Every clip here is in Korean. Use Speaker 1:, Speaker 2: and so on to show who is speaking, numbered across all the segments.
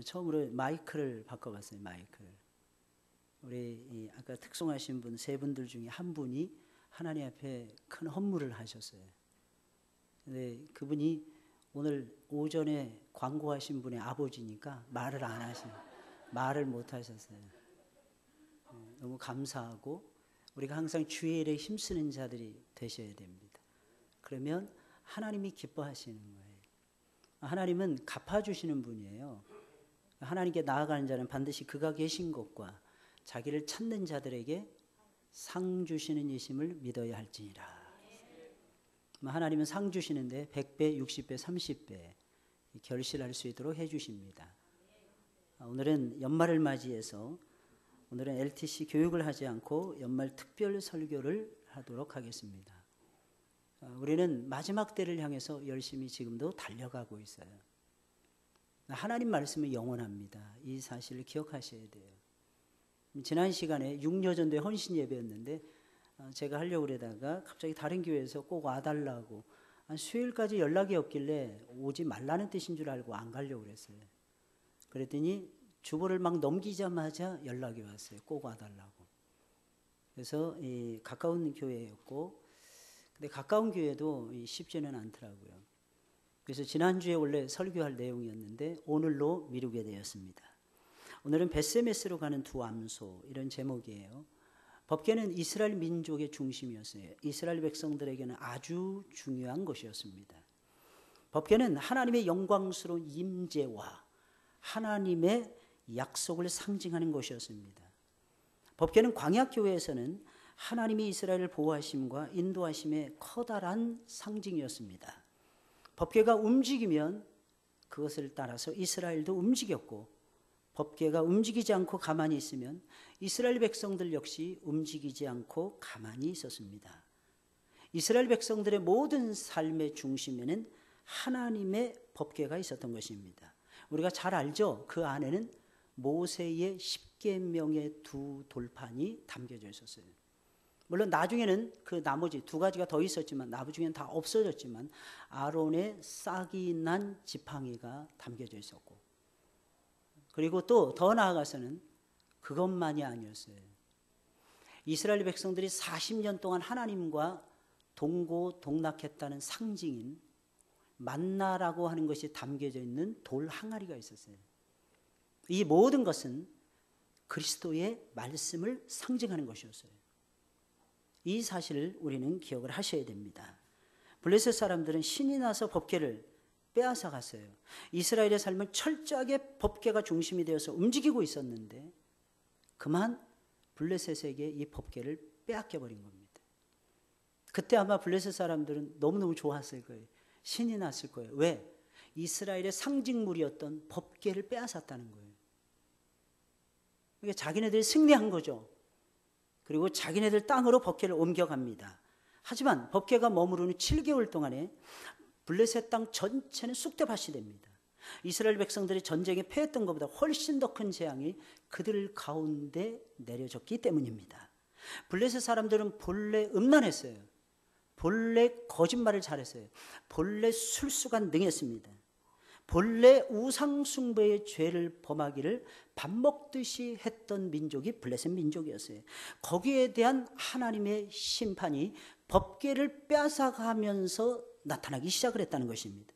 Speaker 1: 처음으로 마이크를 바꿔봤어요. 마이크를. 우리 아까 특송하신 분 세 분들 중에 한 분이 하나님 앞에 큰 헌물을 하셨어요. 근데 그분이 오늘 오전에 광고하신 분의 아버지니까 말을 못 하셨어요. 너무 감사하고 우리가 항상 주의 일에 힘쓰는 자들이 되셔야 됩니다. 그러면 하나님이 기뻐하시는 거예요. 하나님은 갚아주시는 분이에요. 하나님께 나아가는 자는 반드시 그가 계신 것과 자기를 찾는 자들에게 상 주시는 이심을 믿어야 할지니라. 하나님은 상 주시는데 100배, 60배, 30배 결실할 수 있도록 해주십니다. 오늘은 연말을 맞이해서 오늘은 LTC 교육을 하지 않고 연말 특별 설교를 하도록 하겠습니다. 우리는 마지막 때를 향해서 열심히 지금도 달려가고 있어요. 하나님 말씀은 영원합니다. 이 사실을 기억하셔야 돼요. 지난 시간에 6여전도의 헌신 예배였는데 제가 하려고 그러다가 갑자기 다른 교회에서 꼭 와달라고 한 수요일까지 연락이 없길래 오지 말라는 뜻인 줄 알고 안 가려고 그랬어요. 그랬더니 주보를 막 넘기자마자 연락이 왔어요. 꼭 와달라고. 그래서 가까운 교회였고 근데 가까운 교회도 쉽지는 않더라고요. 그래서 지난주에 원래 설교할 내용이었는데 오늘로 미루게 되었습니다. 오늘은 벳세메스로 가는 두 암소 이런 제목이에요. 법궤는 이스라엘 민족의 중심이었어요. 이스라엘 백성들에게는 아주 중요한 것이었습니다. 법궤는 하나님의 영광스러운 임재와 하나님의 약속을 상징하는 것이었습니다. 법궤는 광야교회에서는 하나님이 이스라엘을 보호하심과 인도하심의 커다란 상징이었습니다. 법궤가 움직이면 그것을 따라서 이스라엘도 움직였고 법궤가 움직이지 않고 가만히 있으면 이스라엘 백성들 역시 움직이지 않고 가만히 있었습니다. 이스라엘 백성들의 모든 삶의 중심에는 하나님의 법궤가 있었던 것입니다. 우리가 잘 알죠? 그 안에는 모세의 10계명의 두 돌판이 담겨져 있었어요. 물론 나중에는 그 나머지 두 가지가 더 있었지만 나중에는 다 없어졌지만 아론의 싹이 난 지팡이가 담겨져 있었고 그리고 또 더 나아가서는 그것만이 아니었어요. 이스라엘 백성들이 40년 동안 하나님과 동고동락했다는 상징인 만나라고 하는 것이 담겨져 있는 돌 항아리가 있었어요. 이 모든 것은 그리스도의 말씀을 상징하는 것이었어요. 이 사실을 우리는 기억을 하셔야 됩니다. 블레셋 사람들은 신이 나서 법궤를 빼앗아 갔어요. 이스라엘의 삶은 철저하게 법궤가 중심이 되어서 움직이고 있었는데 그만 블레셋에게 이 법궤를 빼앗겨 버린 겁니다. 그때 아마 블레셋 사람들은 너무너무 좋았을 거예요. 신이 났을 거예요. 왜? 이스라엘의 상징물이었던 법궤를 빼앗았다는 거예요. 그러니까 자기네들이 승리한 거죠. 그리고 자기네들 땅으로 법궤를 옮겨갑니다. 하지만 법궤가 머무르는 7개월 동안에 블레셋 땅 전체는 쑥대밭이 됩니다. 이스라엘 백성들이 전쟁에 패했던 것보다 훨씬 더 큰 재앙이 그들 가운데 내려졌기 때문입니다. 블레셋 사람들은 본래 음란했어요. 본래 거짓말을 잘했어요. 본래 술수가 능했습니다. 본래 우상숭배의 죄를 범하기를 밥 먹듯이 했던 민족이 블레셋 민족이었어요. 거기에 대한 하나님의 심판이 법궤를 빼앗아가면서 나타나기 시작을 했다는 것입니다.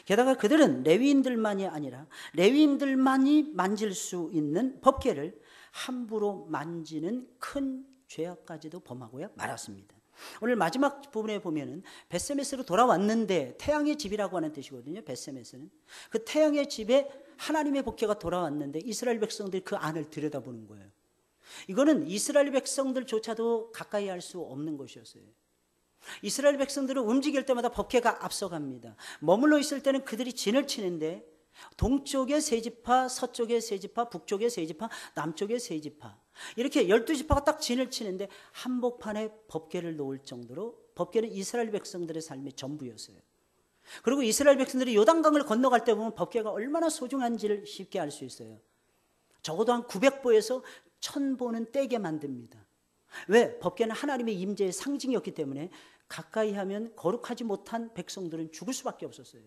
Speaker 1: 게다가 그들은 레위인들만이 아니라 레위인들만이 만질 수 있는 법궤를 함부로 만지는 큰 죄악까지도 범하고야 말았습니다. 오늘 마지막 부분에 보면은 벳세메스로 돌아왔는데 태양의 집이라고 하는 뜻이거든요. 벳세메스는 그 태양의 집에 하나님의 법궤가 돌아왔는데 이스라엘 백성들이 그 안을 들여다보는 거예요. 이거는 이스라엘 백성들조차도 가까이 할 수 없는 것이었어요. 이스라엘 백성들은 움직일 때마다 법궤가 앞서갑니다. 머물러 있을 때는 그들이 진을 치는데 동쪽에 세 지파, 서쪽에 세 지파, 북쪽에 세 지파, 남쪽에 세 지파 이렇게 12지파가 딱 진을 치는데 한복판에 법궤를 놓을 정도로 법궤는 이스라엘 백성들의 삶의 전부였어요. 그리고 이스라엘 백성들이 요단강을 건너갈 때 보면 법궤가 얼마나 소중한지를 쉽게 알 수 있어요. 적어도 한 900보에서 1000보는 떼게 만듭니다. 왜? 법궤는 하나님의 임재의 상징이었기 때문에 가까이 하면 거룩하지 못한 백성들은 죽을 수밖에 없었어요.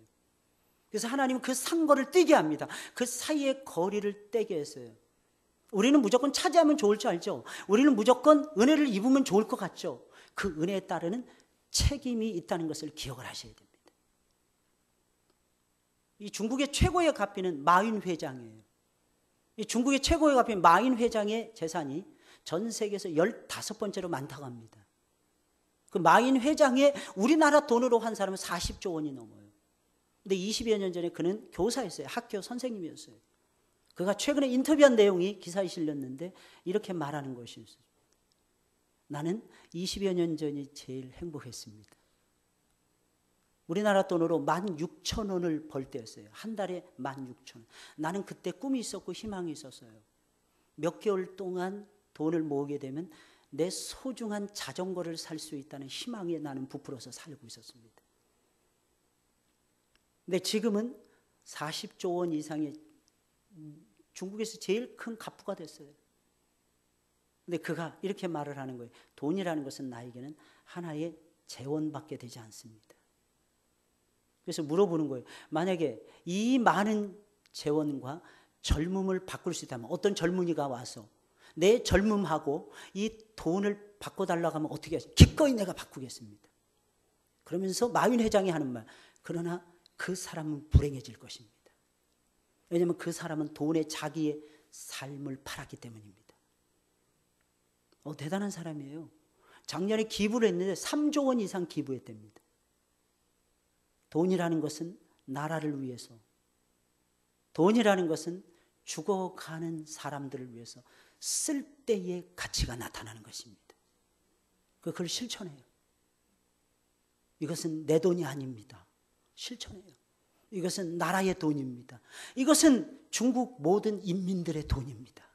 Speaker 1: 그래서 하나님은 그 상거를 떼게 합니다. 그 사이의 거리를 떼게 했어요. 우리는 무조건 차지하면 좋을 줄 알죠. 우리는 무조건 은혜를 입으면 좋을 것 같죠. 그 은혜에 따르는 책임이 있다는 것을 기억을 하셔야 됩니다. 이 중국의 최고의 가피는 마윈 회장이에요. 이 중국의 최고의 가피는 마윈 회장의 재산이 전 세계에서 15번째로 많다고 합니다. 그 마윈 회장의 우리나라 돈으로 한 사람은 40조 원이 넘어요. 근데 20여 년 전에 그는 교사였어요. 학교 선생님이었어요. 그가 최근에 인터뷰한 내용이 기사에 실렸는데 이렇게 말하는 것이었어요. 나는 20여 년 전이 제일 행복했습니다. 우리나라 돈으로 16,000원을 벌 때였어요. 한 달에 16,000원. 나는 그때 꿈이 있었고 희망이 있었어요. 몇 개월 동안 돈을 모으게 되면 내 소중한 자전거를 살 수 있다는 희망에 나는 부풀어서 살고 있었습니다. 근데 지금은 40조 원 이상의 중국에서 제일 큰 갑부가 됐어요. 근데 그가 이렇게 말을 하는 거예요. 돈이라는 것은 나에게는 하나의 재원밖에 되지 않습니다. 그래서 물어보는 거예요. 만약에 이 많은 재원과 젊음을 바꿀 수 있다면, 어떤 젊은이가 와서 내 젊음하고 이 돈을 바꿔달라고 하면 어떻게 하지? 기꺼이 내가 바꾸겠습니다. 그러면서 마윈 회장이 하는 말, 그러나 그 사람은 불행해질 것입니다. 왜냐하면 그 사람은 돈에 자기의 삶을 팔았기 때문입니다. 대단한 사람이에요. 작년에 기부를 했는데 3조 원 이상 기부했답니다. 돈이라는 것은 나라를 위해서, 돈이라는 것은 죽어가는 사람들을 위해서 쓸 때의 가치가 나타나는 것입니다. 그걸 실천해요. 이것은 내 돈이 아닙니다. 실천해요. 이것은 나라의 돈입니다. 이것은 중국 모든 인민들의 돈입니다.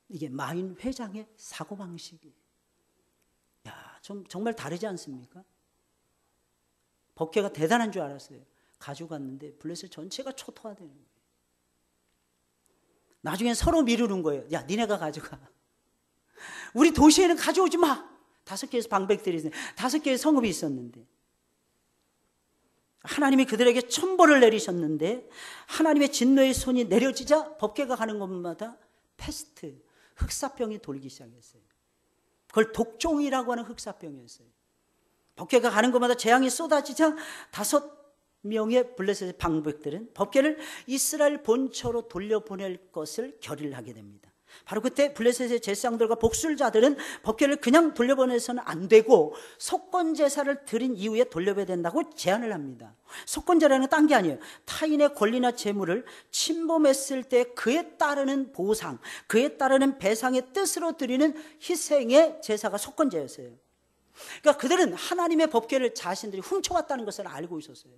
Speaker 1: 이게 마윈 회장의 사고방식이에요. 정말 다르지 않습니까? 법계가 대단한 줄 알았어요. 가져갔는데 블레셋 전체가 초토화되는 거예요. 나중엔 서로 미루는 거예요. 야, 니네가 가져가. 우리 도시에는 가져오지 마. 5개의 방백들이 있었는데, 5개의 성읍이 있었는데, 하나님이 그들에게 천벌을 내리셨는데, 하나님의 진노의 손이 내려지자 법계가 가는 곳마다 패스트, 흑사병이 돌기 시작했어요. 그걸 독종이라고 하는 흑사병이었어요. 법계가 가는 곳마다 재앙이 쏟아지자 5명의 블레셋의 방백들은 법계를 이스라엘 본처로 돌려보낼 것을 결의를 하게 됩니다. 바로 그때 블레셋의 제사장들과 복술자들은 법궤를 그냥 돌려보내서는 안 되고 속건제사를 드린 이후에 돌려봐야 된다고 제안을 합니다. 속건제라는 건 딴 게 아니에요. 타인의 권리나 재물을 침범했을 때 그에 따르는 보상, 그에 따르는 배상의 뜻으로 드리는 희생의 제사가 속건제였어요. 그러니까 그들은 하나님의 법궤를 자신들이 훔쳐왔다는 것을 알고 있었어요.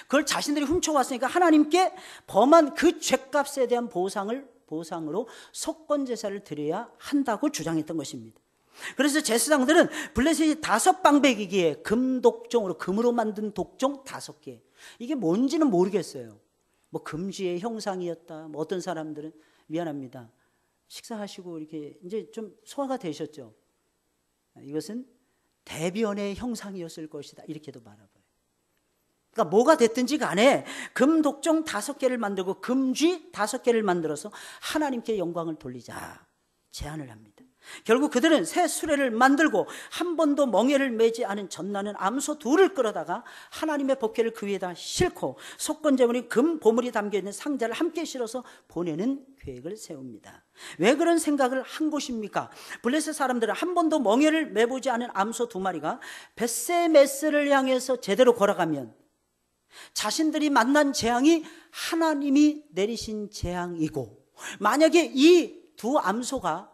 Speaker 1: 그걸 자신들이 훔쳐왔으니까 하나님께 범한 그 죄값에 대한 보상으로 속건제사를 드려야 한다고 주장했던 것입니다. 그래서 제사장들은 블레셋이 5방백이기에 금독종으로, 금으로 만든 독종 5개, 이게 뭔지는 모르겠어요. 뭐 금쥐의 형상이었다, 뭐 어떤 사람들은, 미안합니다, 식사하시고 이렇게 이제 좀 소화가 되셨죠? 이것은 대변의 형상이었을 것이다, 이렇게도 말해봐요. 그러니까 뭐가 됐든지 간에 금독종 5개를 만들고 금쥐 5개를 만들어서 하나님께 영광을 돌리자 제안을 합니다. 결국 그들은 새 수레를 만들고 한 번도 멍에를 매지 않은 젖나는 암소 2를 끌어다가 하나님의 법궤를 그 위에다 싣고 속건제물인 금 보물이 담겨있는 상자를 함께 실어서 보내는 계획을 세웁니다. 왜 그런 생각을 한 것입니까? 블레셋 사람들은 한 번도 멍에를 매보지 않은 암소 2마리가 벳세메스를 향해서 제대로 걸어가면 자신들이 만난 재앙이 하나님이 내리신 재앙이고, 만약에 이 2 암소가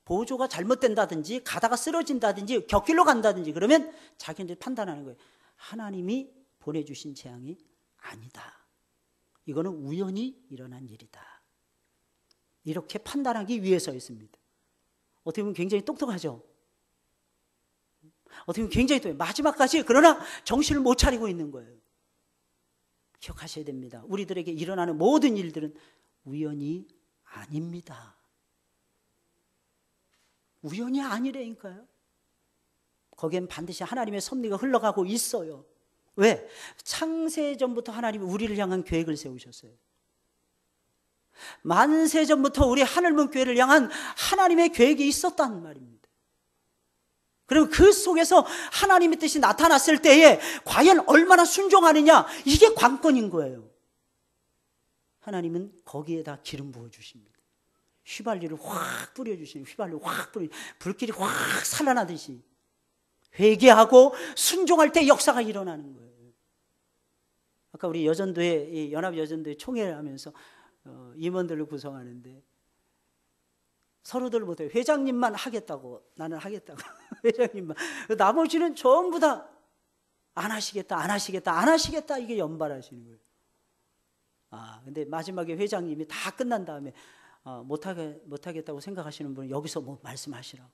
Speaker 1: 보조가 잘못된다든지 가다가 쓰러진다든지 곁길로 간다든지 그러면 자기들이 판단하는 거예요. 하나님이 보내주신 재앙이 아니다. 이거는 우연히 일어난 일이다. 이렇게 판단하기 위해서였습니다. 어떻게 보면 굉장히 똑똑하죠. 어떻게 보면 굉장히 똑똑해요. 마지막까지 그러나 정신을 못 차리고 있는 거예요. 기억하셔야 됩니다. 우리들에게 일어나는 모든 일들은 우연이 아닙니다. 우연이 아니라니까요. 거기엔 반드시 하나님의 섭리가 흘러가고 있어요. 왜? 창세전부터 하나님이 우리를 향한 계획을 세우셨어요. 만세전부터 우리 하늘문 교회를 향한 하나님의 계획이 있었단 말입니다. 그리고 그 속에서 하나님의 뜻이 나타났을 때에 과연 얼마나 순종하느냐, 이게 관건인 거예요. 하나님은 거기에다 기름 부어주십니다. 휘발유를 확 뿌려주시는, 휘발유 확 뿌려, 불길이 확 살아나듯이 회개하고 순종할 때 역사가 일어나는 거예요. 아까 우리 여전도회, 연합여전도회 총회를 하면서 임원들을 구성하는데 서로들 못해요. 회장님만 하겠다고, 나는 하겠다고. 회장님만. 나머지는 전부 다 안 하시겠다, 안 하시겠다, 안 하시겠다, 이게 연발하시는 거예요. 근데 마지막에 회장님이 다 끝난 다음에 못하겠다고 생각하시는 분은 여기서 뭐 말씀하시라고.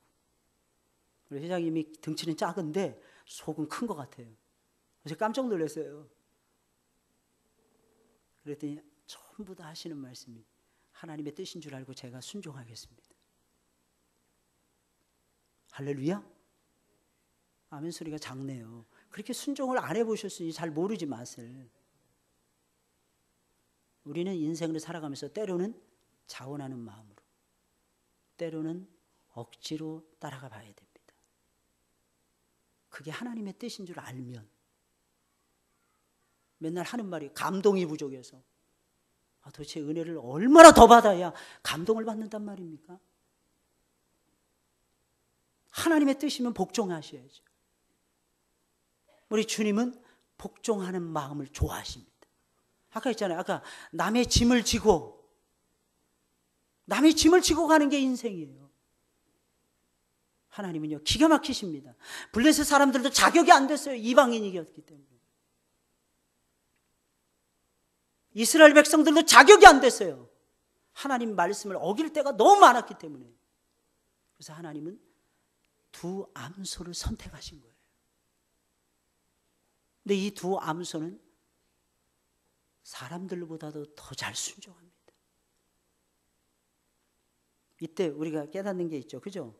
Speaker 1: 우리 회장님이 등치는 작은데 속은 큰 것 같아요. 그래서 깜짝 놀랐어요. 그랬더니 전부 다 하시는 말씀이 하나님의 뜻인 줄 알고 제가 순종하겠습니다. 할렐루야? 아멘 소리가 작네요. 그렇게 순종을 안 해보셨으니 잘 모르지 맛을. 우리는 인생을 살아가면서 때로는 자원하는 마음으로, 때로는 억지로 따라가 봐야 됩니다. 그게 하나님의 뜻인 줄 알면. 맨날 하는 말이 감동이 부족해서 도대체 은혜를 얼마나 더 받아야 감동을 받는단 말입니까? 하나님의 뜻이면 복종하셔야죠. 우리 주님은 복종하는 마음을 좋아하십니다. 아까 했잖아요. 아까 남의 짐을 지고 가는 게 인생이에요. 하나님은요 기가 막히십니다. 블레셋 사람들도 자격이 안 됐어요. 이방인이었기 때문에. 이스라엘 백성들도 자격이 안 됐어요. 하나님 말씀을 어길 때가 너무 많았기 때문에. 그래서 하나님은 두 암소를 선택하신 거예요. 근데 이 두 암소는 사람들보다도 더 잘 순종합니다. 이때 우리가 깨닫는 게 있죠. 그죠?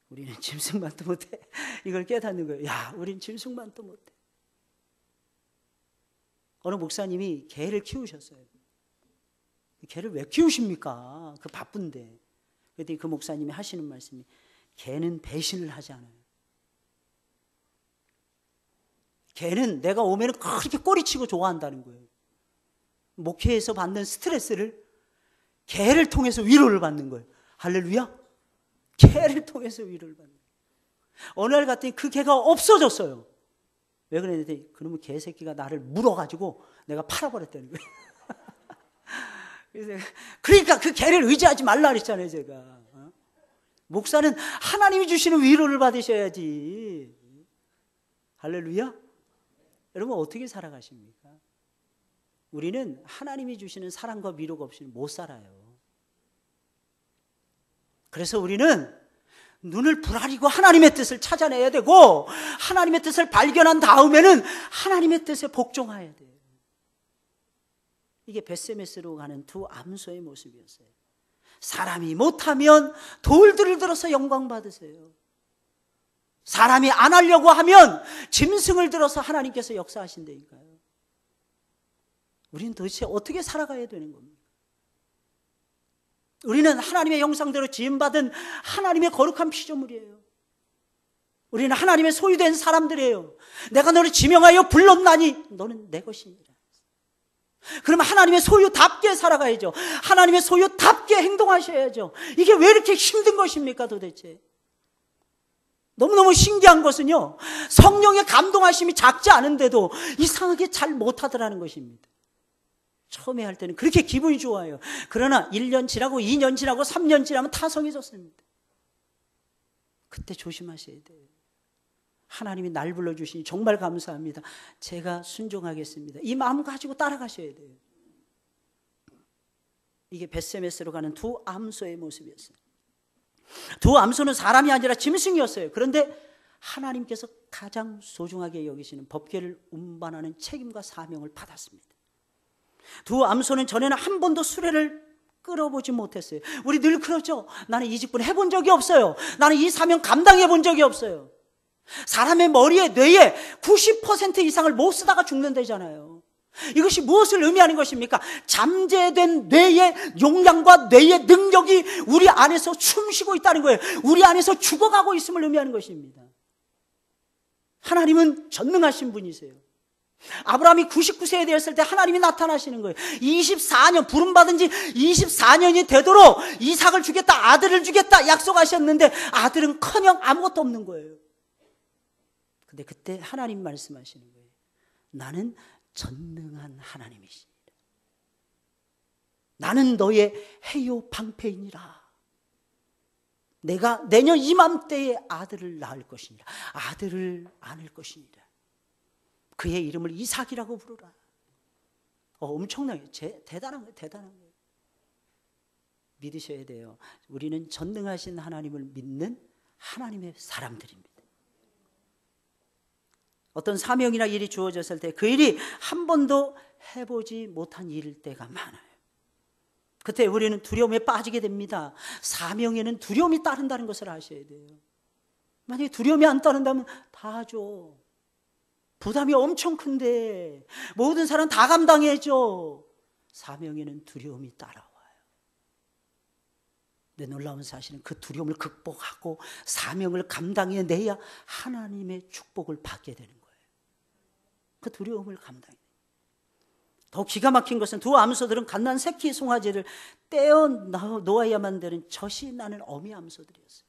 Speaker 1: 우리는 짐승만도 못해. 이걸 깨닫는 거예요. 야, 우린 짐승만도 못해. 어느 목사님이 개를 키우셨어요. 개를 왜 키우십니까? 그 바쁜데. 그랬더니 그 목사님이 하시는 말씀이 개는 배신을 하지 않아요. 개는 내가 오면 그렇게 꼬리치고 좋아한다는 거예요. 목회에서 받는 스트레스를 개를 통해서 위로를 받는 거예요. 할렐루야? 개를 통해서 위로를 받는 거예요. 어느 날 갔더니 그 개가 없어졌어요. 왜 그랬는데 그러면 개새끼가 나를 물어가지고 내가 팔아버렸다는 거예요. 그러니까 그 개를 의지하지 말라 그랬잖아요, 제가. 목사는 하나님이 주시는 위로를 받으셔야지. 할렐루야? 여러분 어떻게 살아가십니까? 우리는 하나님이 주시는 사랑과 위로가 없이는 못 살아요. 그래서 우리는 눈을 부라리고 하나님의 뜻을 찾아내야 되고, 하나님의 뜻을 발견한 다음에는 하나님의 뜻에 복종해야 돼요. 이게 벳세메스로 가는 두 암소의 모습이었어요. 사람이 못하면 돌들을 들어서 영광 받으세요. 사람이 안 하려고 하면 짐승을 들어서 하나님께서 역사하신다니까요. 우리는 도대체 어떻게 살아가야 되는 겁니까? 우리는 하나님의 형상대로 지음받은 하나님의 거룩한 피조물이에요. 우리는 하나님의 소유된 사람들이에요. 내가 너를 지명하여 불렀나니 너는 내 것이니라. 그러면 하나님의 소유답게 살아가야죠. 하나님의 소유답게 행동하셔야죠. 이게 왜 이렇게 힘든 것입니까 도대체? 너무너무 신기한 것은요, 성령의 감동하심이 작지 않은데도 이상하게 잘 못하더라는 것입니다. 처음에 할 때는 그렇게 기분이 좋아요. 그러나 1년 지나고 2년 지나고 3년 지나면 타성해졌습니다. 그때 조심하셔야 돼요. 하나님이 날 불러주시니 정말 감사합니다. 제가 순종하겠습니다. 이 마음 가지고 따라가셔야 돼요. 이게 벳세메스로 가는 두 암소의 모습이었어요. 두 암소는 사람이 아니라 짐승이었어요. 그런데 하나님께서 가장 소중하게 여기시는 법궤를 운반하는 책임과 사명을 받았습니다. 두 암소는 전에는 한 번도 수레를 끌어보지 못했어요. 우리 늘 그러죠. 나는 이 직분 해본 적이 없어요. 나는 이 사명 감당해 본 적이 없어요. 사람의 머리에, 뇌에 90% 이상을 못 쓰다가 죽는다잖아요. 이것이 무엇을 의미하는 것입니까? 잠재된 뇌의 용량과 뇌의 능력이 우리 안에서 숨쉬고 있다는 거예요. 우리 안에서 죽어가고 있음을 의미하는 것입니다. 하나님은 전능하신 분이세요. 아브라함이 99세에 되었을 때 하나님이 나타나시는 거예요. 24년, 부름받은 지 24년이 되도록 이삭을 주겠다, 아들을 주겠다 약속하셨는데 아들은커녕 아무것도 없는 거예요. 근데 그때 하나님 말씀하시는 거예요. 나는 전능한 하나님이시니라. 나는 너의 해요 방패이니라. 내가 내년 이맘때에 아들을 낳을 것이니라. 아들을 안을 것이니라. 그의 이름을 이삭이라고 부르라. 엄청나게 대단한 거예요. 대단한 거예요. 믿으셔야 돼요. 우리는 전능하신 하나님을 믿는 하나님의 사람들입니다. 어떤 사명이나 일이 주어졌을 때 그 일이 한 번도 해보지 못한 일일 때가 많아요. 그때 우리는 두려움에 빠지게 됩니다. 사명에는 두려움이 따른다는 것을 아셔야 돼요. 만약에 두려움이 안 따른다면 다 하죠. 부담이 엄청 큰데 모든 사람 다 감당해줘. 사명에는 두려움이 따라와요. 근데 놀라운 사실은 그 두려움을 극복하고 사명을 감당해내야 하나님의 축복을 받게 되는 거예요. 그 두려움을 감당해. 더 기가 막힌 것은 두 암소들은 갓난 새끼 송아지를 떼어 놓아야만 되는 젖이 나는 어미 암소들이었어요.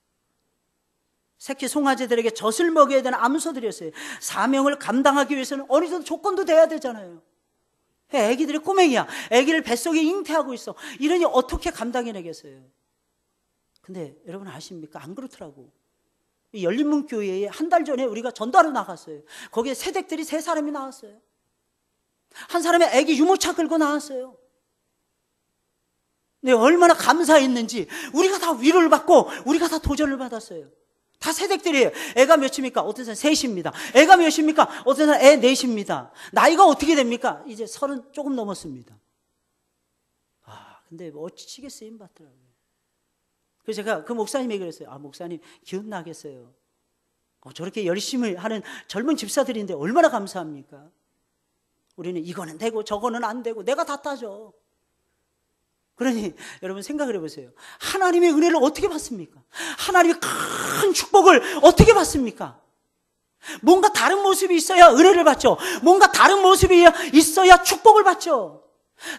Speaker 1: 새끼 송아지들에게 젖을 먹여야 되는 암소들이었어요. 사명을 감당하기 위해서는 어느 정도 조건도 돼야 되잖아요. 애기들이 꼬맹이야. 애기를 뱃속에 잉태하고 있어. 이러니 어떻게 감당해내겠어요? 근데 여러분 아십니까? 안 그렇더라고. 이 열린문교회에 한 달 전에 우리가 전도하러 나갔어요. 거기에 새댁들이 3사람이 나왔어요. 한 사람이 애기 유모차 끌고 나왔어요. 네, 얼마나 감사했는지 우리가 다 위로를 받고 우리가 다 도전을 받았어요. 다 새댁들이에요. 애가 몇입니까? 어떤 사람 3입니다. 애가 몇입니까? 어떤 사람 애 4입니다. 나이가 어떻게 됩니까? 이제 30 조금 넘었습니다. 근데 어찌치게 쓰임 받더라고요. 그래서 제가 그 목사님에게 그랬어요. 목사님 기운 나겠어요. 저렇게 열심히 하는 젊은 집사들인데 얼마나 감사합니까? 우리는 이거는 되고 저거는 안 되고 내가 다 따져. 그러니 여러분 생각을 해보세요. 하나님의 은혜를 어떻게 받습니까? 하나님의 큰 축복을 어떻게 받습니까? 뭔가 다른 모습이 있어야 은혜를 받죠. 뭔가 다른 모습이 있어야 축복을 받죠.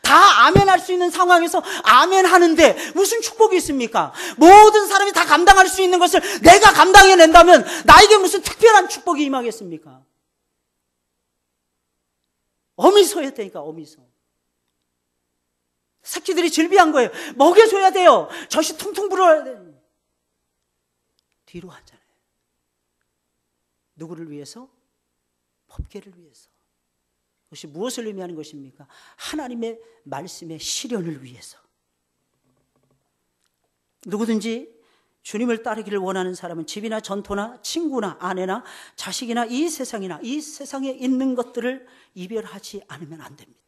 Speaker 1: 다 아멘할 수 있는 상황에서 아멘 하는데 무슨 축복이 있습니까? 모든 사람이 다 감당할 수 있는 것을 내가 감당해낸다면 나에게 무슨 특별한 축복이 임하겠습니까? 어미소였다니까. 어미소. 새끼들이 질비한 거예요. 먹여줘야 돼요. 젖이 퉁퉁 불어야 돼요. 뒤로 하잖아요. 누구를 위해서? 법궤를 위해서. 그것이 무엇을 의미하는 것입니까? 하나님의 말씀의 실현을 위해서. 누구든지 주님을 따르기를 원하는 사람은 집이나 전토나 친구나 아내나 자식이나 이 세상이나 이 세상에 있는 것들을 이별하지 않으면 안 됩니다.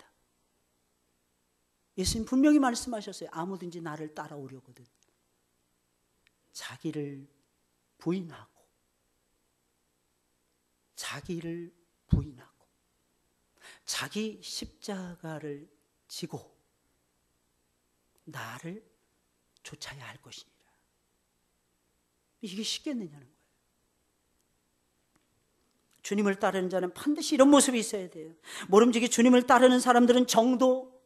Speaker 1: 예수님 분명히 말씀하셨어요. 아무든지 나를 따라오려거든 자기를 부인하고 자기 십자가를 지고 나를 쫓아야 할 것이니라. 이게 쉽겠느냐는 거예요. 주님을 따르는 자는 반드시 이런 모습이 있어야 돼요. 모름지기 주님을 따르는 사람들은 정도,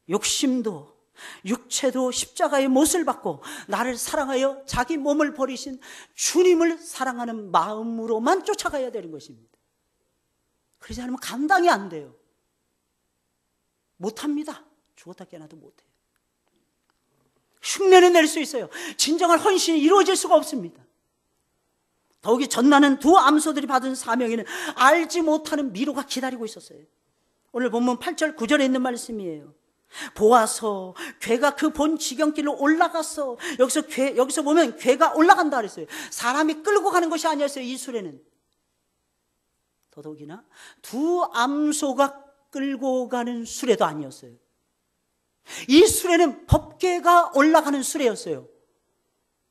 Speaker 1: 욕심도, 육체도 십자가의 못을 받고 나를 사랑하여 자기 몸을 버리신 주님을 사랑하는 마음으로만 쫓아가야 되는 것입니다. 그러지 않으면 감당이 안 돼요. 못합니다. 죽었다 깨어나도 못해요. 흉내는 낼 수 있어요. 진정한 헌신이 이루어질 수가 없습니다. 더욱이 전나는 두 암소들이 받은 사명에는 알지 못하는 미로가 기다리고 있었어요. 오늘 본문 8절 9절에 있는 말씀이에요. 보아서 괴가 그 본 지경길로 올라갔어. 여기서 보면 괴가 올라간다 그랬어요. 사람이 끌고 가는 것이 아니었어요. 이 수레는. 더더욱이나 두 암소가 끌고 가는 수레도 아니었어요. 이 수레는 법궤가 올라가는 수레였어요.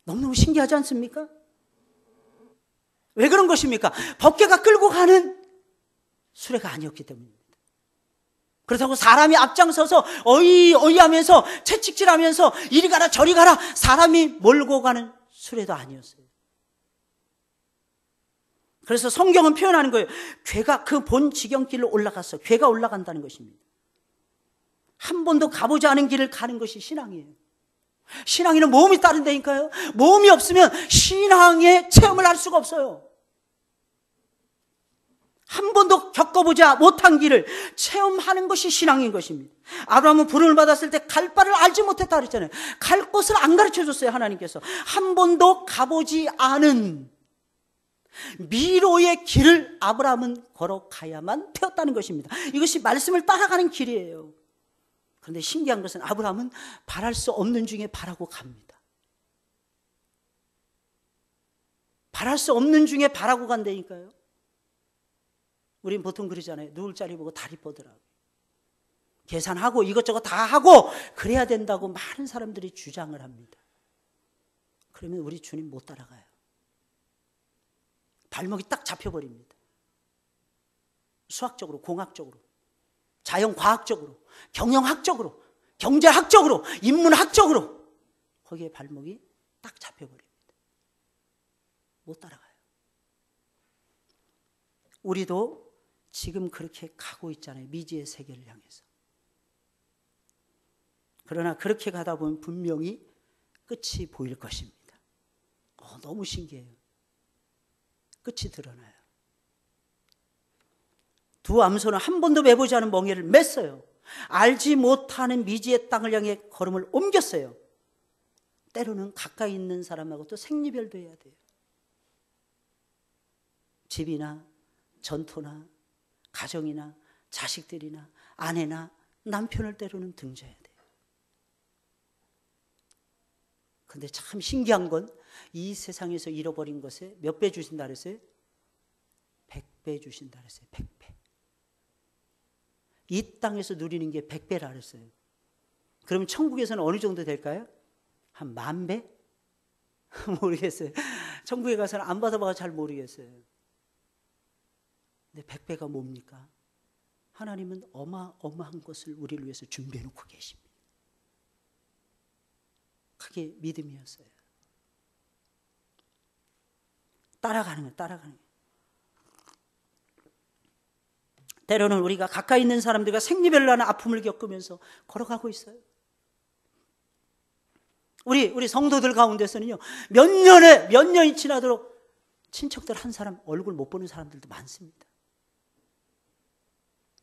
Speaker 1: 너무너무 신기하지 않습니까? 왜 그런 것입니까? 법궤가 끌고 가는 수레가 아니었기 때문입니다. 그렇다고 사람이 앞장서서 어이 하면서 채찍질하면서 이리 가라 저리 가라 사람이 몰고 가는 수레도 아니었어요. 그래서 성경은 표현하는 거예요. 괴가 그 본 지경길로 올라갔어. 괴가 올라간다는 것입니다. 한 번도 가보지 않은 길을 가는 것이 신앙이에요. 신앙에는 모험이 따른다니까요. 모험이 없으면 신앙의 체험을 할 수가 없어요. 한 번도 겪어보지 못한 길을 체험하는 것이 신앙인 것입니다. 아브라함은 부름을 받았을 때 갈 바를 알지 못했다 그랬잖아요. 갈 곳을 안 가르쳐줬어요. 하나님께서. 한 번도 가보지 않은 미로의 길을 아브라함은 걸어가야만 되었다는 것입니다. 이것이 말씀을 따라가는 길이에요. 그런데 신기한 것은 아브라함은 바랄 수 없는 중에 바라고 갑니다. 바랄 수 없는 중에 바라고 간다니까요. 우린 보통 그러잖아요. 누울 자리 보고 다리 뻗으라고. 계산하고 이것저것 다 하고 그래야 된다고 많은 사람들이 주장을 합니다. 그러면 우리 주님 못 따라가요. 발목이 딱 잡혀버립니다. 수학적으로, 공학적으로, 자연과학적으로, 경영학적으로, 경제학적으로, 인문학적으로 거기에 발목이 딱 잡혀버립니다. 못 따라가요. 우리도 지금 그렇게 가고 있잖아요. 미지의 세계를 향해서. 그러나 그렇게 가다 보면 분명히 끝이 보일 것입니다. 너무 신기해요. 끝이 드러나요. 두 암소는 한 번도 매보지 않은 멍에를 맸어요. 알지 못하는 미지의 땅을 향해 걸음을 옮겼어요. 때로는 가까이 있는 사람하고도 생리별도 해야 돼요. 집이나 전토나 가정이나 자식들이나 아내나 남편을 때로는 등져야 돼요. 근데 참 신기한 건 이 세상에서 잃어버린 것에 몇 배 주신다 그랬어요? 100배 주신다 그랬어요. 100배. 이 땅에서 누리는 게 100배라 그랬어요. 그럼 천국에서는 어느 정도 될까요? 한 10,000배? 모르겠어요. 천국에 가서는 안 받아봐서 잘 모르겠어요. 근데 100배가 뭡니까? 하나님은 어마어마한 것을 우리를 위해서 준비해 놓고 계십니다. 그게 믿음이었어요. 따라가는 거예요. 따라가는 거예요. 때로는 우리가 가까이 있는 사람들과 생리별로 하는 아픔을 겪으면서 걸어가고 있어요. 우리 성도들 가운데서는요, 몇 년이 지나도록 친척들 한 사람 얼굴 못 보는 사람들도 많습니다.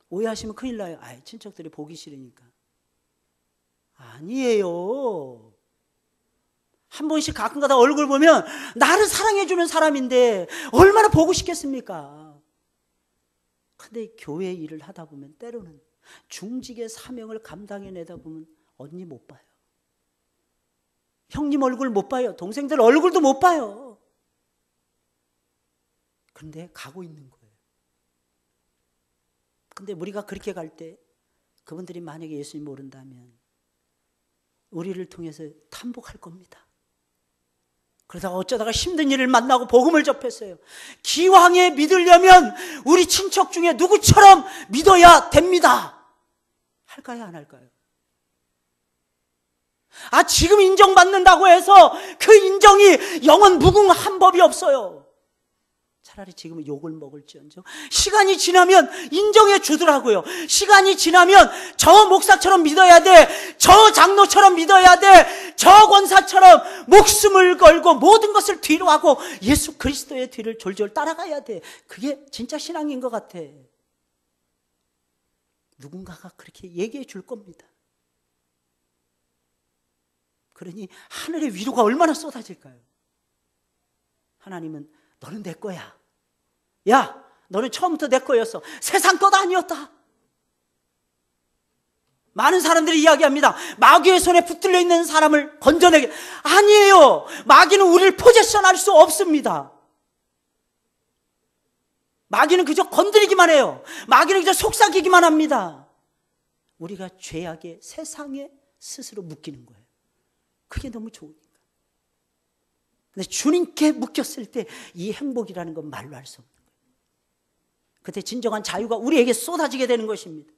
Speaker 1: 오해하시면 큰일 나요. 친척들이 보기 싫으니까. 아니에요. 한 번씩 가끔가다 얼굴 보면 나를 사랑해주는 사람인데 얼마나 보고 싶겠습니까? 근데 교회 일을 하다 보면 때로는 중직의 사명을 감당해내다 보면 언니 못 봐요. 형님 얼굴 못 봐요. 동생들 얼굴도 못 봐요. 그런데 가고 있는 거예요. 근데 우리가 그렇게 갈 때 그분들이 만약에 예수님 모른다면 우리를 통해서 탄복할 겁니다. 그러다가 어쩌다가 힘든 일을 만나고 복음을 접했어요. 기왕에 믿으려면 우리 친척 중에 누구처럼 믿어야 됩니다. 할까요? 안 할까요? 지금 인정받는다고 해서 그 인정이 영원 무궁한 법이 없어요. 차라리 지금은 욕을 먹을지언정 시간이 지나면 인정해 주더라고요. 시간이 지나면 저 목사처럼 믿어야 돼, 저 장로처럼 믿어야 돼, 저 권사처럼 목숨을 걸고 모든 것을 뒤로 하고 예수 그리스도의 뒤를 졸졸 따라가야 돼. 그게 진짜 신앙인 것 같아. 누군가가 그렇게 얘기해 줄 겁니다. 그러니 하늘의 위로가 얼마나 쏟아질까요? 하나님은 너는 내 거야. 야, 너는 처음부터 내 거였어. 세상 것 아니었다. 많은 사람들이 이야기합니다. 마귀의 손에 붙들려 있는 사람을 건져내게. 아니에요. 마귀는 우리를 포제션할 수 없습니다. 마귀는 그저 건드리기만 해요. 마귀는 그저 속삭이기만 합니다. 우리가 죄악의 세상에 스스로 묶이는 거예요. 그게 너무 좋으니까. 근데 주님께 묶였을 때 이 행복이라는 건 말로 할 수 없는 거예요. 그때 진정한 자유가 우리에게 쏟아지게 되는 것입니다.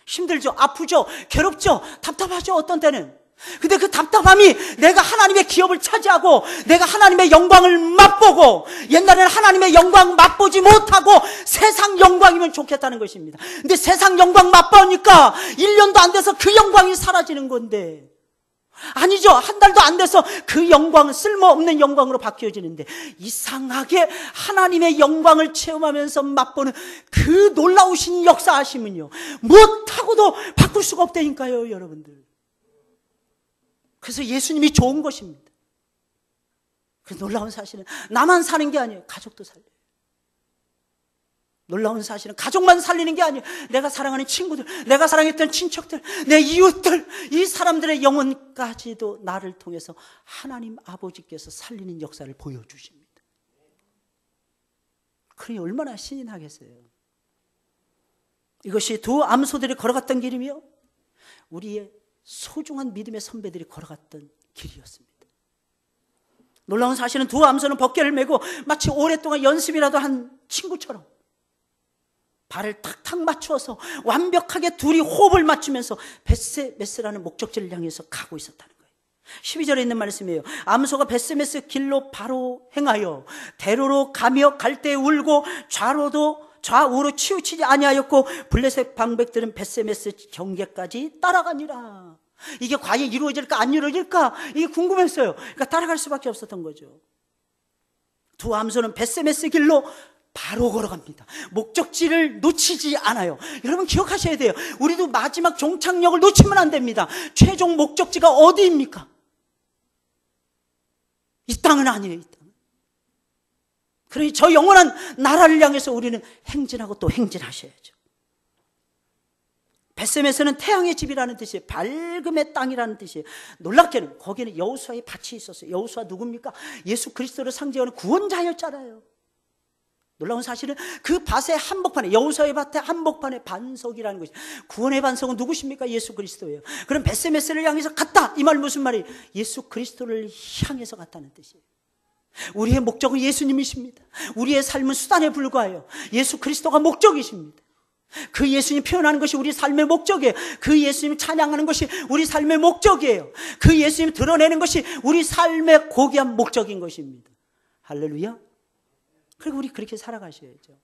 Speaker 1: 힘들죠, 아프죠, 괴롭죠, 답답하죠, 어떤 때는. 근데 그 답답함이 내가 하나님의 기업을 차지하고 내가 하나님의 영광을 맛보고, 옛날에는 하나님의 영광 맛보지 못하고 세상 영광이면 좋겠다는 것입니다. 근데 세상 영광 맛보니까 1년도 안 돼서 그 영광이 사라지는 건데, 아니죠, 한 달도 안 돼서 그 영광은 쓸모없는 영광으로 바뀌어지는데, 이상하게 하나님의 영광을 체험하면서 맛보는 그 놀라우신 역사하심은요, 못하고도 바꿀 수가 없다니까요, 여러분들. 그래서 예수님이 좋은 것입니다. 그 놀라운 사실은 나만 사는 게 아니에요. 가족도 살려요. 놀라운 사실은 가족만 살리는 게 아니에요. 내가 사랑하는 친구들, 내가 사랑했던 친척들, 내 이웃들, 이 사람들의 영혼까지도 나를 통해서 하나님 아버지께서 살리는 역사를 보여주십니다. 그러니 얼마나 신이 나겠어요. 이것이 두 암소들이 걸어갔던 길이며 우리의 소중한 믿음의 선배들이 걸어갔던 길이었습니다. 놀라운 사실은 두 암소는 벗개를 메고 마치 오랫동안 연습이라도 한 친구처럼 발을 탁탁 맞추어서 완벽하게 둘이 호흡을 맞추면서 벳세메스라는 목적지를 향해서 가고 있었다는 거예요. 12절에 있는 말씀이에요. 암소가 벳세메스 길로 바로 행하여 대로로 가며 갈대에 울고 좌우로 치우치지 아니하였고 블레셋 방백들은 벳세메스 경계까지 따라가니라. 이게 과연 이루어질까 안 이루어질까 이게 궁금했어요. 그러니까 따라갈 수밖에 없었던 거죠. 두 암소는 벳세메스 길로 바로 걸어갑니다. 목적지를 놓치지 않아요. 여러분 기억하셔야 돼요. 우리도 마지막 종착역을 놓치면 안 됩니다. 최종 목적지가 어디입니까? 이 땅은 아니에요. 이 땅. 그러니 저 영원한 나라를 향해서 우리는 행진하고 또 행진하셔야죠. 벳세메스는 태양의 집이라는 뜻이에요. 밝음의 땅이라는 뜻이에요. 놀랍게는 거기는 여호수아의 밭이 있었어요. 여호수아 누굽니까? 예수 그리스도를 상징하는 구원자였잖아요. 놀라운 사실은 그 밭의 한복판에, 여호수아의 밭의 한복판에 반석이라는 것이, 구원의 반석은 누구십니까? 예수 그리스도예요. 그럼 벳세메스를 향해서 갔다, 이 말 무슨 말이에요? 예수 그리스도를 향해서 갔다는 뜻이에요. 우리의 목적은 예수님이십니다. 우리의 삶은 수단에 불과해요. 예수 그리스도가 목적이십니다. 그 예수님 표현하는 것이 우리 삶의 목적이에요. 그 예수님 찬양하는 것이 우리 삶의 목적이에요. 그 예수님 드러내는 것이 우리 삶의 고귀한 목적인 것입니다. 할렐루야. 그리고 우리 그렇게 살아가셔야죠.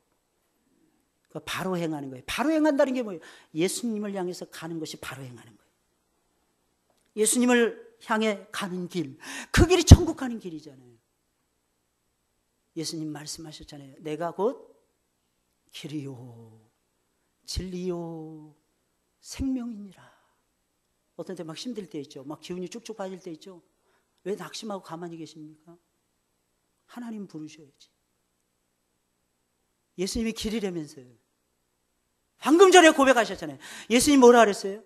Speaker 1: 바로 행하는 거예요. 바로 행한다는 게 뭐예요? 예수님을 향해서 가는 것이 바로 행하는 거예요. 예수님을 향해 가는 길, 그 길이 천국 가는 길이잖아요. 예수님 말씀하셨잖아요. 내가 곧 길이요 진리요 생명이니라. 어떤 때 막 힘들 때 있죠. 막 기운이 쭉쭉 빠질 때 있죠. 왜 낙심하고 가만히 계십니까? 하나님 부르셔야지. 예수님이 길이라면서요. 방금 전에 고백하셨잖아요. 예수님 뭐라 그랬어요?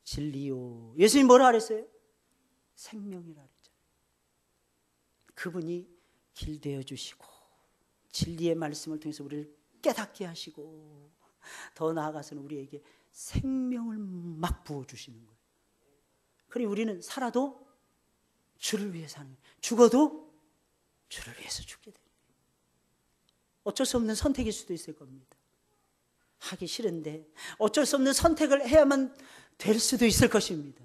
Speaker 1: 진리요. 예수님 뭐라 그랬어요? 생명이라 그랬잖아요. 그분이 길 되어 주시고 진리의 말씀을 통해서 우리를 깨닫게 하시고 더 나아가서는 우리에게 생명을 막 부어주시는 거예요. 그러니 우리는 살아도 주를 위해 사는 거예요. 죽어도 주를 위해서 죽게 돼요. 어쩔 수 없는 선택일 수도 있을 겁니다. 하기 싫은데 어쩔 수 없는 선택을 해야만 될 수도 있을 것입니다.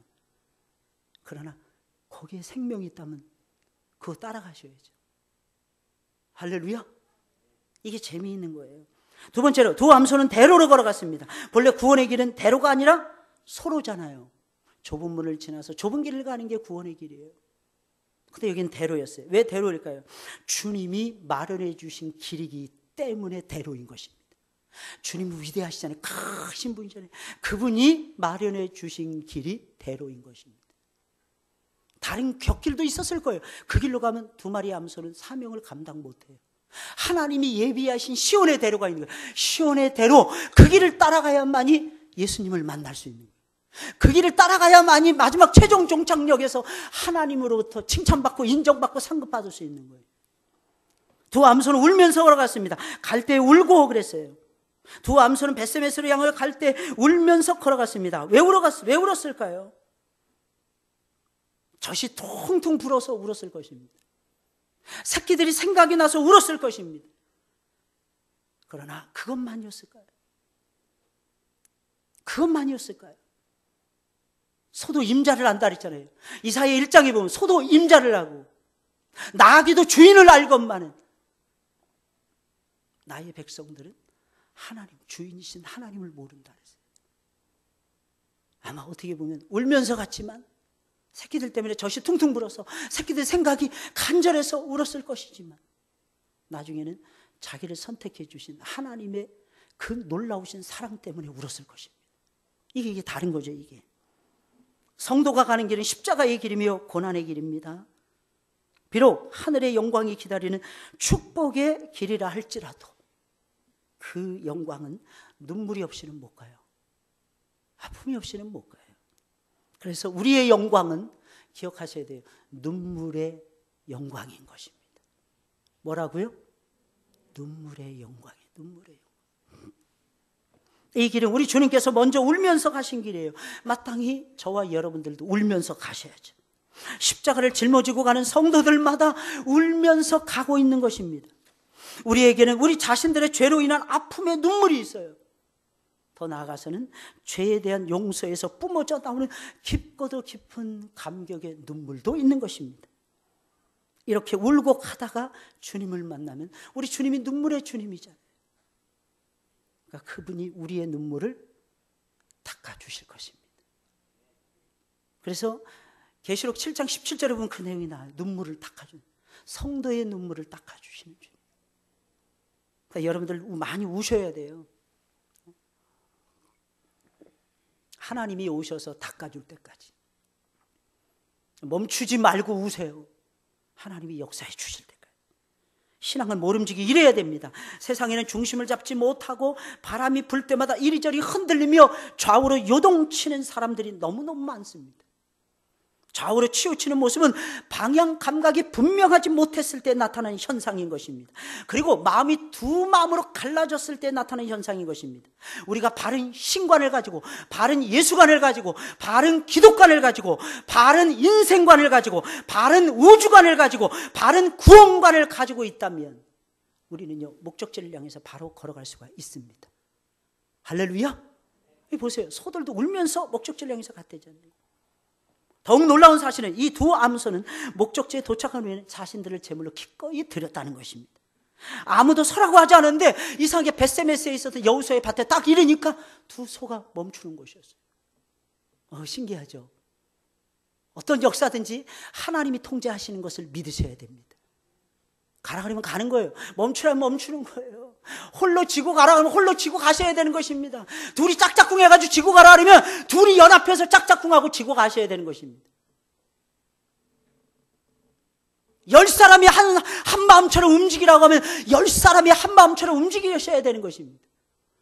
Speaker 1: 그러나 거기에 생명이 있다면 그거 따라가셔야죠. 할렐루야. 이게 재미있는 거예요. 두 번째로 두 암소는 대로로 걸어갔습니다. 본래 구원의 길은 대로가 아니라 소로잖아요. 좁은 문을 지나서 좁은 길을 가는 게 구원의 길이에요. 근데 여기는 대로였어요. 왜 대로일까요? 주님이 마련해 주신 길이기 때문에 대로인 것입니다. 주님은 위대하시잖아요. 크신 분이잖아요. 그분이 마련해 주신 길이 대로인 것입니다. 다른 곁길도 있었을 거예요. 그 길로 가면 두 마리 암소는 사명을 감당 못해요. 하나님이 예비하신 시온의 대로가 있는 거예요. 시온의 대로, 그 길을 따라가야만이 예수님을 만날 수 있는 거예요. 그 길을 따라가야만이 마지막 최종 종착역에서 하나님으로부터 칭찬받고 인정받고 상급받을 수 있는 거예요. 두 암소는 울면서 걸어갔습니다. 갈 때 울고 그랬어요. 두 암소는 벳세메스를 향하여 갈 때 울면서 걸어갔습니다. 왜 울었을까요? 젖이 통통 불어서 울었을 것입니다. 새끼들이 생각이 나서 울었을 것입니다. 그러나 그것만이었을까요? 그것만이었을까요? 소도 임자를 안다 그랬잖아요. 이사야 1장에 보면 소도 임자를 하고 나귀도 주인을 알건만은 나의 백성들은 하나님, 주인이신 하나님을 모른다 그랬어요. 아마 어떻게 보면 울면서 갔지만 새끼들 때문에 젖이 퉁퉁 불어서 새끼들 생각이 간절해서 울었을 것이지만 나중에는 자기를 선택해 주신 하나님의 그 놀라우신 사랑 때문에 울었을 것입니다. 이게 다른 거죠. 이게 성도가 가는 길은 십자가의 길이며 고난의 길입니다. 비록 하늘의 영광이 기다리는 축복의 길이라 할지라도 그 영광은 눈물이 없이는 못 가요. 아픔이 없이는 못 가요. 그래서 우리의 영광은 기억하셔야 돼요. 눈물의 영광인 것입니다. 뭐라고요? 눈물의 영광이에요. 눈물의 영광. 이 길은 우리 주님께서 먼저 울면서 가신 길이에요. 마땅히 저와 여러분들도 울면서 가셔야죠. 십자가를 짊어지고 가는 성도들마다 울면서 가고 있는 것입니다. 우리에게는 우리 자신들의 죄로 인한 아픔의 눈물이 있어요. 더 나아가서는 죄에 대한 용서에서 뿜어져 나오는 깊고도 깊은 감격의 눈물도 있는 것입니다. 이렇게 울고 가다가 주님을 만나면 우리 주님이 눈물의 주님이잖아요. 그러니까 그분이 우리의 눈물을 닦아주실 것입니다. 그래서 계시록 7장 17절에 보면 그 내용이 나와요. 눈물을 닦아주는, 성도의 눈물을 닦아주시는 주님. 그러니까 여러분들 많이 우셔야 돼요. 하나님이 오셔서 닦아줄 때까지 멈추지 말고 우세요. 하나님이 역사해 주실 때까지. 신앙은 모름지기 이래야 됩니다. 세상에는 중심을 잡지 못하고 바람이 불 때마다 이리저리 흔들리며 좌우로 요동치는 사람들이 너무너무 많습니다. 좌우로 치우치는 모습은 방향 감각이 분명하지 못했을 때 나타나는 현상인 것입니다. 그리고 마음이 두 마음으로 갈라졌을 때 나타나는 현상인 것입니다. 우리가 바른 신관을 가지고, 바른 예수관을 가지고, 바른 기독관을 가지고, 바른 인생관을 가지고, 바른 우주관을 가지고, 바른 구원관을 가지고 있다면 우리는요, 목적지를 향해서 바로 걸어갈 수가 있습니다. 할렐루야. 보세요. 소들도 울면서 목적지를 향해서 갔대잖아요. 더욱 놀라운 사실은 이 두 암소는 목적지에 도착한 후에는 자신들을 제물로 기꺼이 드렸다는 것입니다. 아무도 서라고 하지 않았는데 이상하게 벳세메스에 있었던 여호수아의 밭에 딱 이르니까 두 소가 멈추는 것이었어요. 신기하죠. 어떤 역사든지 하나님이 통제하시는 것을 믿으셔야 됩니다. 가라 그러면 가는 거예요. 멈추라면 멈추는 거예요. 홀로 지고 가라 그러면 홀로 지고 가셔야 되는 것입니다. 둘이 짝짝꿍 해가지고 지고 가라 그러면 둘이 연합해서 짝짝꿍하고 지고 가셔야 되는 것입니다. 10사람이 한 마음처럼 움직이라고 하면 10사람이 한 마음처럼 움직이셔야 되는 것입니다.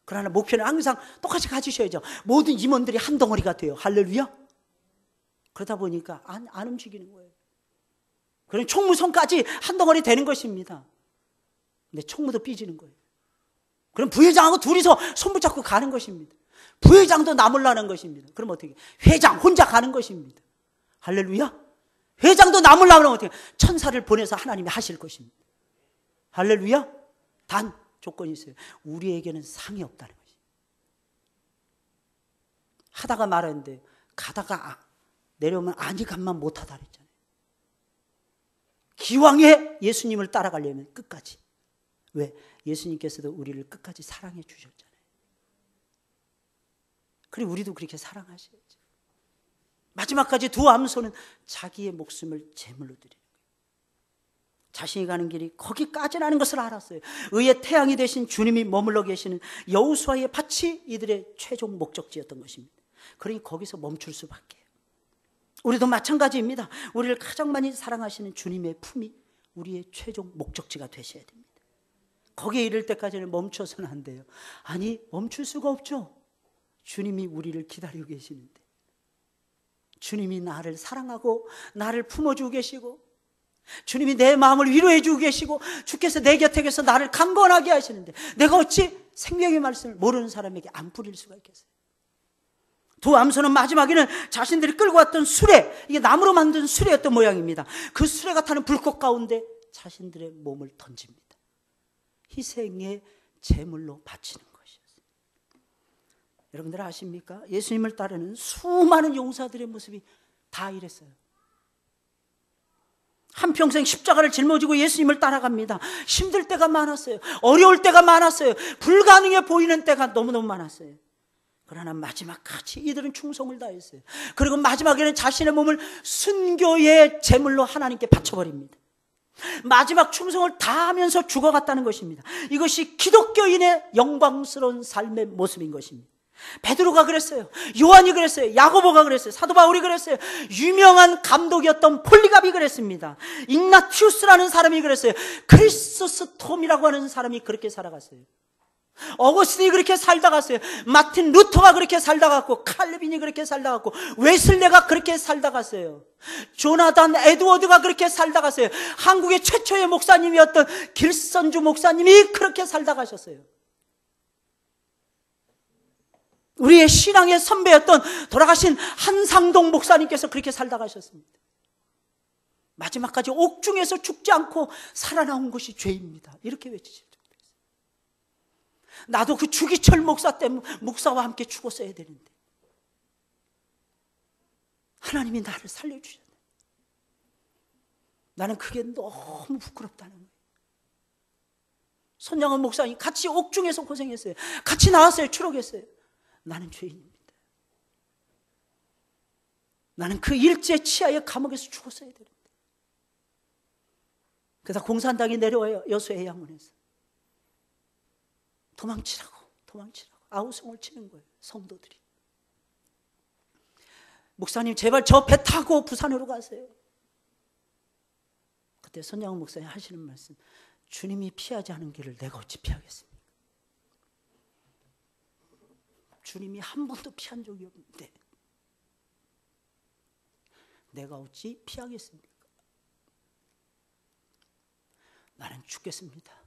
Speaker 1: 그러나 목표는 항상 똑같이 가지셔야죠. 모든 임원들이 한 덩어리가 돼요. 할렐루야. 그러다 보니까 안 움직이는 거예요. 그럼 총무선까지 한 덩어리 되는 것입니다. 근데 총무도 삐지는 거예요. 그럼 부회장하고 둘이서 손 붙잡고 가는 것입니다. 부회장도 남으려는 것입니다. 그럼 어떻게? 회장 혼자 가는 것입니다. 할렐루야. 회장도 남으려면 어떻게? 천사를 보내서 하나님이 하실 것입니다. 할렐루야. 단 조건이 있어요. 우리에게는 상이 없다는 것입니다. 하다가 말았는데 가다가 내려오면 아니 간만 못하다 그랬잖아요. 기왕에 예수님을 따라가려면 끝까지. 왜? 예수님께서도 우리를 끝까지 사랑해 주셨잖아요. 그리고 우리도 그렇게 사랑하셔야죠. 마지막까지 두 암소는 자기의 목숨을 제물로 드리는 거예요. 자신이 가는 길이 거기까지라는 것을 알았어요. 의의 태양이 되신 주님이 머물러 계시는 여호수아의 밭이 이들의 최종 목적지였던 것입니다. 그러니 거기서 멈출 수밖에. 우리도 마찬가지입니다. 우리를 가장 많이 사랑하시는 주님의 품이 우리의 최종 목적지가 되셔야 됩니다. 거기에 이를 때까지는 멈춰서는 안 돼요. 아니, 멈출 수가 없죠. 주님이 우리를 기다리고 계시는데, 주님이 나를 사랑하고 나를 품어주고 계시고, 주님이 내 마음을 위로해 주고 계시고, 주께서 내 곁에 계셔서 나를 강건하게 하시는데 내가 어찌 생명의 말씀을 모르는 사람에게 안 뿌릴 수가 있겠어요? 두 암소는 마지막에는 자신들이 끌고 왔던 수레, 이게 나무로 만든 수레였던 모양입니다. 그 수레가 타는 불꽃 가운데 자신들의 몸을 던집니다. 희생의 제물로 바치는 것이었어요. 여러분들 아십니까? 예수님을 따르는 수많은 용사들의 모습이 다 이랬어요. 한평생 십자가를 짊어지고 예수님을 따라갑니다. 힘들 때가 많았어요. 어려울 때가 많았어요. 불가능해 보이는 때가 너무너무 많았어요. 그러나 마지막까지 이들은 충성을 다했어요. 그리고 마지막에는 자신의 몸을 순교의 제물로 하나님께 바쳐버립니다. 마지막 충성을 다하면서 죽어갔다는 것입니다. 이것이 기독교인의 영광스러운 삶의 모습인 것입니다. 베드로가 그랬어요. 요한이 그랬어요. 야고보가 그랬어요. 사도 바울이 그랬어요. 유명한 감독이었던 폴리갑이 그랬습니다. ig나티우스라는 사람이 그랬어요. 크리소스톰이라고 하는 사람이 그렇게 살아갔어요. 어거스틴이 그렇게 살다 갔어요. 마틴 루터가 그렇게 살다 갔고, 칼빈이 그렇게 살다 갔고, 웨슬레가 그렇게 살다 갔어요. 조나단 에드워드가 그렇게 살다 갔어요. 한국의 최초의 목사님이었던 길선주 목사님이 그렇게 살다 가셨어요. 우리의 신앙의 선배였던 돌아가신 한상동 목사님께서 그렇게 살다 가셨습니다. 마지막까지 옥중에서 죽지 않고 살아나온 것이 죄입니다. 이렇게 외치죠. 나도 그 주기철 목사 때문에 목사와 함께 죽었어야 되는데 하나님이 나를 살려주셨네. 나는 그게 너무 부끄럽다는 거예요. 손양원 목사님 같이 옥중에서 고생했어요. 같이 나왔어요. 추록했어요. 나는 죄인입니다. 나는 그 일제 치하의 감옥에서 죽었어야 되는데. 그래서 공산당이 내려와요. 여수의 양문에서 도망치라고 아우성을 치는 거예요. 성도들이. 목사님 제발 저 배 타고 부산으로 가세요. 그때 손양원 목사님 하시는 말씀, 주님이 피하지 않은 길을 내가 어찌 피하겠습니까? 주님이 한 번도 피한 적이 없는데 내가 어찌 피하겠습니까? 나는 죽겠습니다.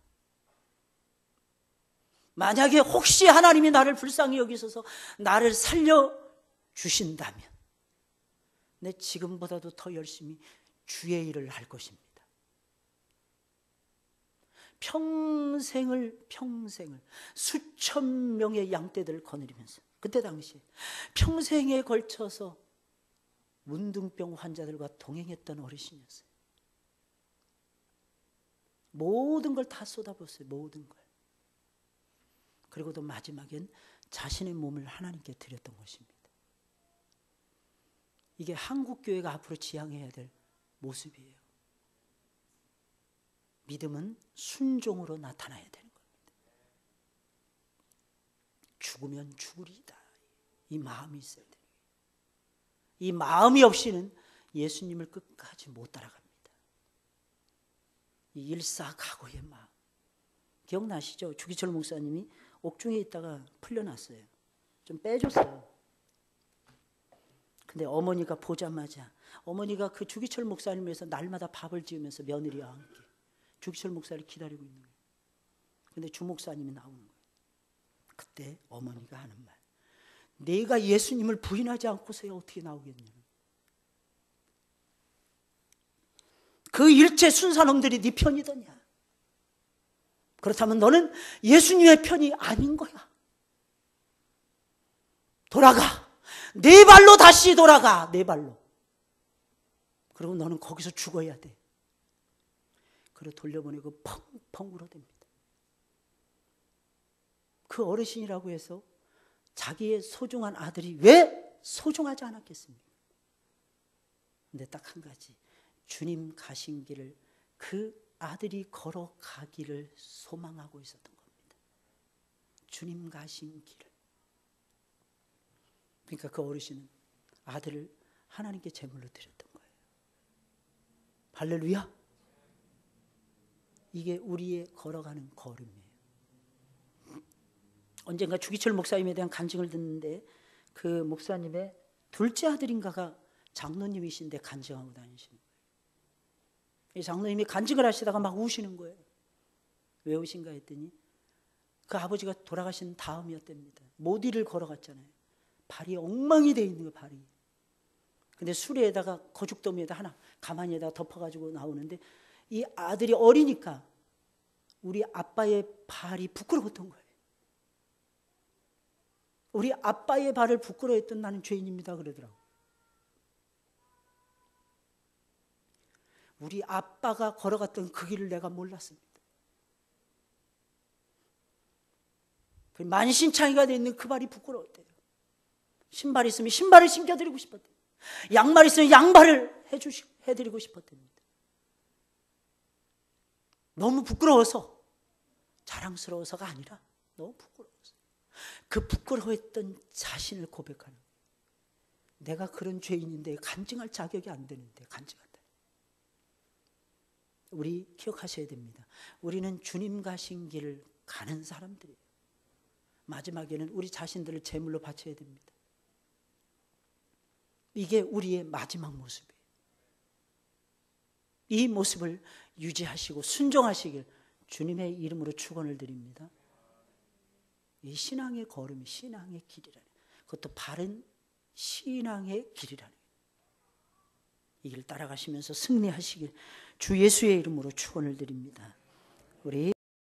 Speaker 1: 만약에 혹시 하나님이 나를 불쌍히 여기셔서 나를 살려주신다면 내 지금보다도 더 열심히 주의 일을 할 것입니다. 평생을 수천 명의 양떼들을 거느리면서, 그때 당시에 평생에 걸쳐서 문둥병 환자들과 동행했던 어르신이었어요. 모든 걸 다 쏟아부었어요. 모든 걸. 그리고도 마지막엔 자신의 몸을 하나님께 드렸던 것입니다. 이게 한국교회가 앞으로 지향해야 될 모습이에요. 믿음은 순종으로 나타나야 되는 겁니다. 죽으면 죽으리이다. 이 마음이 있어야 돼요. 이 마음이 없이는 예수님을 끝까지 못 따라갑니다. 이 일사각오의 마음. 기억나시죠? 주기철 목사님이 옥중에 있다가 풀려났어요. 좀 빼줬어요. 근데 어머니가 보자마자, 어머니가 그 주기철 목사님을 위해서 날마다 밥을 지으면서 며느리와 함께 주기철 목사를 기다리고 있는 거예요. 근데 주 목사님이 나오는 거예요. 그때 어머니가 하는 말, 내가 예수님을 부인하지 않고서야 어떻게 나오겠냐. 그 일제 순사놈들이 네 편이더냐. 그렇다면 너는 예수님의 편이 아닌 거야. 돌아가. 네 발로 다시 돌아가. 네 발로. 그리고 너는 거기서 죽어야 돼. 그리고 돌려보내고 펑펑 울어댑니다. 그 어르신이라고 해서 자기의 소중한 아들이 왜 소중하지 않았겠습니까? 근데 딱 한 가지, 주님 가신 길을 그 아들이 걸어가기를 소망하고 있었던 겁니다. 주님 가신 길을. 그러니까 그 어르신은 아들을 하나님께 제물로 드렸던 거예요. 할렐루야. 이게 우리의 걸어가는 걸음이에요. 언젠가 주기철 목사님에 대한 간증을 듣는데 그 목사님의 둘째 아들인가가 장로님이신데 간증하고 다니시는 거예요. 이 장로님이 간증을 하시다가 막 우시는 거예요. 왜 우신가 했더니 그 아버지가 돌아가신 다음이었답니다. 모디를 걸어갔잖아요. 발이 엉망이 돼 있는 거예요. 발이. 근데 수레에다가 거죽더미에다 하나 가만히에다가 덮어가지고 나오는데 이 아들이 어리니까 우리 아빠의 발이 부끄러웠던 거예요. 우리 아빠의 발을 부끄러워했던 나는 죄인입니다 그러더라고. 우리 아빠가 걸어갔던 그 길을 내가 몰랐습니다. 만신창이가 되어 있는 그 발이 부끄러웠대요. 신발 있으면 신발을 신겨드리고 싶었대요. 양말 있으면 양말을 해드리고 싶었답니다. 너무 부끄러워서, 자랑스러워서가 아니라 너무 부끄러워서. 그 부끄러워했던 자신을 고백하는 거예요. 내가 그런 죄인인데 간증할 자격이 안 되는데 간증한다. 우리 기억하셔야 됩니다. 우리는 주님 가신 길을 가는 사람들이에요. 마지막에는 우리 자신들을 제물로 바쳐야 됩니다. 이게 우리의 마지막 모습이에요. 이 모습을 유지하시고 순종하시길 주님의 이름으로 축원을 드립니다. 이 신앙의 걸음이 신앙의 길이라는, 그것도 바른 신앙의 길이라는, 이 길 따라가시면서 승리하시길 주 예수의 이름으로 축원을 드립니다. 우리